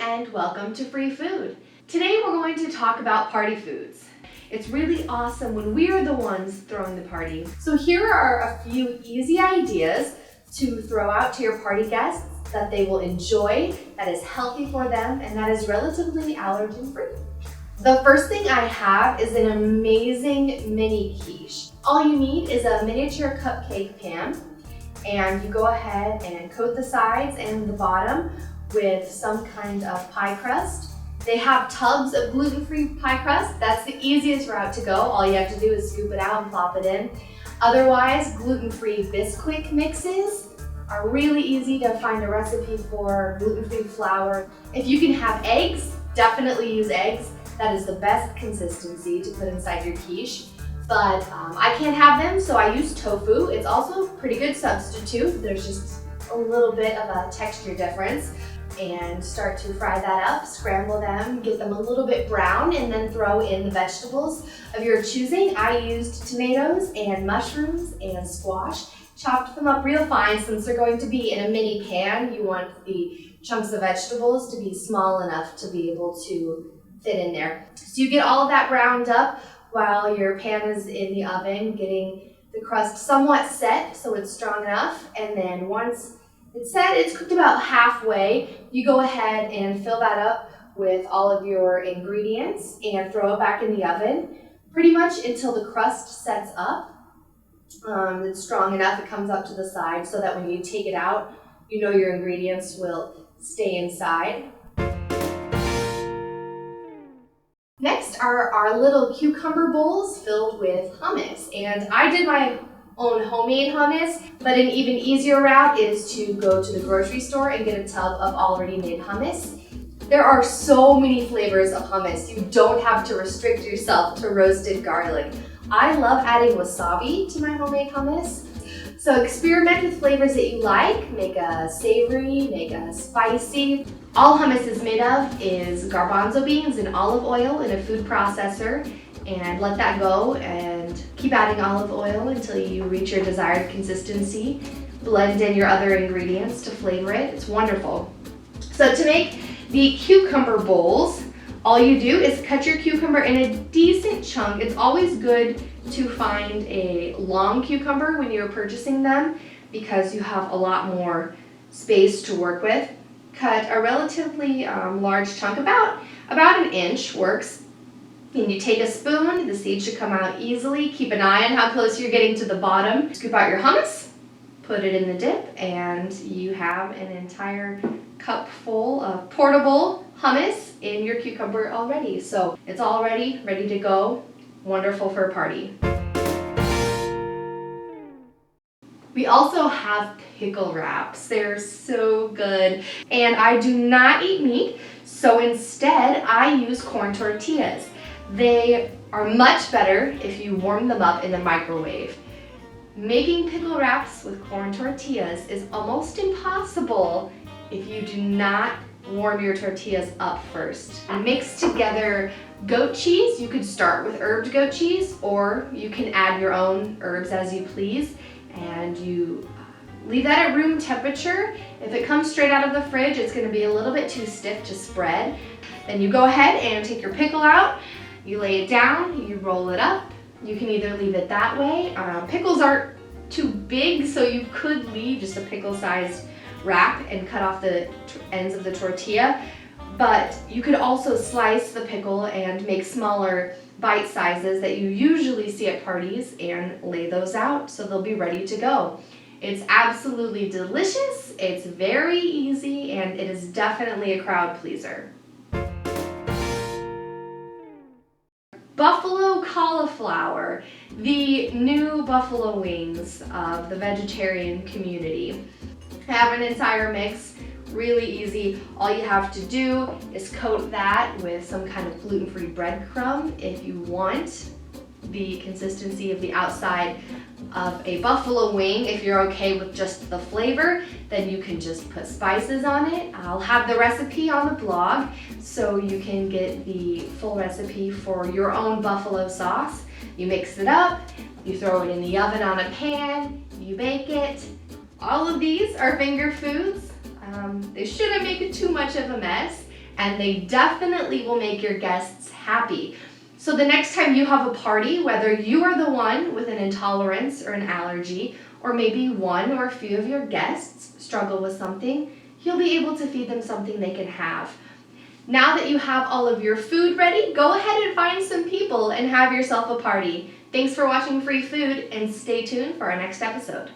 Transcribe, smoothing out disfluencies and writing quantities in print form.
and welcome to Free Food. Today we're going to talk about party foods. It's really awesome when we are the ones throwing the party. So here are a few easy ideas to throw out to your party guests that they will enjoy, that is healthy for them, and that is relatively allergen-free. The first thing I have is an amazing mini quiche. All you need is a miniature cupcake pan, and you go ahead and coat the sides and the bottom with some kind of pie crust. They have tubs of gluten-free pie crust. That's the easiest route to go. All you have to do is scoop it out and plop it in. Otherwise, gluten-free Bisquick mixes are really easy to find a recipe for gluten-free flour. If you can have eggs, definitely use eggs. That is the best consistency to put inside your quiche. But I can't have them, so I use tofu. It's also a pretty good substitute. There's just a little bit of a texture difference. And start to fry that up, scramble them, get them a little bit brown, and then throw in the vegetables of your choosing. I used tomatoes and mushrooms and squash, chopped them up real fine. Since they're going to be in a mini pan, you want the chunks of vegetables to be small enough to be able to fit in there. So you get all of that browned up while your pan is in the oven, getting the crust somewhat set so it's strong enough. And then once it's set, it's cooked about halfway, you go ahead and fill that up with all of your ingredients and throw it back in the oven pretty much until the crust sets up. It's strong enough, it comes up to the side so that when you take it out, you know your ingredients will stay inside. Next are our little cucumber bowls filled with hummus. And I did my own homemade hummus, but an even easier route is to go to the grocery store and get a tub of already made hummus. There are so many flavors of hummus. You don't have to restrict yourself to roasted garlic. I love adding wasabi to my homemade hummus. So experiment with flavors that you like. Make a savory, make a spicy. All hummus is made of is garbanzo beans and olive oil in a food processor, and let that go and keep adding olive oil until you reach your desired consistency. Blend in your other ingredients to flavor it. It's wonderful. So to make the cucumber bowls, all you do is cut your cucumber in a decent chunk. It's always good to find a long cucumber when you're purchasing them because you have a lot more space to work with. Cut a relatively large chunk, about an inch works. And you take a spoon, the seeds should come out easily. Keep an eye on how close you're getting to the bottom. Scoop out your hummus, put it in the dip, and you have an entire cup full of portable hummus in your cucumber already. So it's all ready to go. Wonderful for a party. We also have pickle wraps. They're so good. And I do not eat meat, so instead I use corn tortillas. They are much better if you warm them up in the microwave. Making pickle wraps with corn tortillas is almost impossible if you do not warm your tortillas up first. Mix together goat cheese. You could start with herbed goat cheese, or you can add your own herbs as you please, and you leave that at room temperature. If it comes straight out of the fridge, it's going to be a little bit too stiff to spread. Then you go ahead and take your pickle out. You lay it down, you roll it up. You can either leave it that way. Pickles aren't too big, so you could leave just a pickle-sized wrap and cut off the ends of the tortilla. But you could also slice the pickle and make smaller bite sizes that you usually see at parties and lay those out so they'll be ready to go. It's absolutely delicious, it's very easy, and it is definitely a crowd pleaser. Buffalo cauliflower, the new buffalo wings of the vegetarian community. Have an entire mix, really easy. All you have to do is coat that with some kind of gluten-free breadcrumb if you want the consistency of the outside of a buffalo wing. If you're okay with just the flavor, then you can just put spices on it. I'll have the recipe on the blog so you can get the full recipe for your own buffalo sauce. You mix it up, you throw it in the oven on a pan, you bake it. All of these are finger foods. They shouldn't make it too much of a mess, and they definitely will make your guests happy. So the next time you have a party, whether you are the one with an intolerance or an allergy, or maybe one or a few of your guests struggle with something, you'll be able to feed them something they can have. Now that you have all of your food ready, go ahead and find some people and have yourself a party. Thanks for watching Free Food, and stay tuned for our next episode.